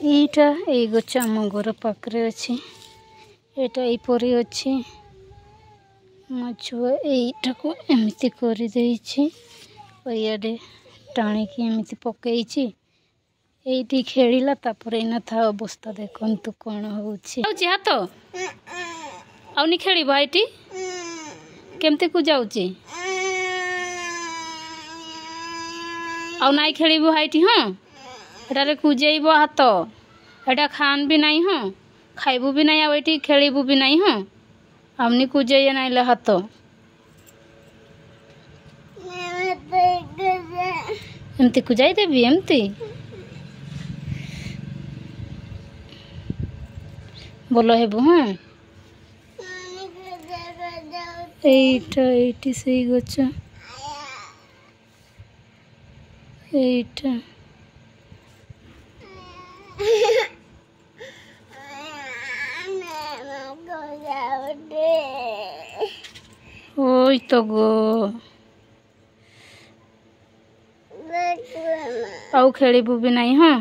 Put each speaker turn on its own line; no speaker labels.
এইটা এই গছ আম ঘর পাখরে ଅଛି এটা এইপରି ଅଛି ମୋ ଛୁଆ ଏଇଟାକୁ ଏମିତି କରିଦେଇଛି ଇଆଡ଼େ ଟାଣିକି ଏମିତି ପକେଇଛି ଏଇଠି ଖେଳିଲା ତାପରେ ଏଇନା ତା ଅବସ୍ଥା ଦେଖନ୍ତୁ କ'ଣ ହେଉଛି ଯାଉଛି ହାତ ଆଉନି ଖେଳିବ ଏଇଠି କେମିତି କୁ ଯାଉଛି ଆଉ ନାଇଁ ଖେଳିବୁ ହାଇଟି ହଁ ଏଟାରେ କୁଜେଇବ ହାତ ଏଟା ଖାନ୍ ବି ନାଇଁ ହଁ ଖାଇବୁ ବି ନାଇଁ ଆଉ ଏଠି ଖେଳିବୁ ବି ନାଇଁ ହଁ आमनी कुजाइए नाइला हाथ एमती कुजाई देवी एमती बोलो हेबु हाँ एइटा एइटी सही गछ एइटा ओई तो गो आउ खेलिबु भी नहीं हाँ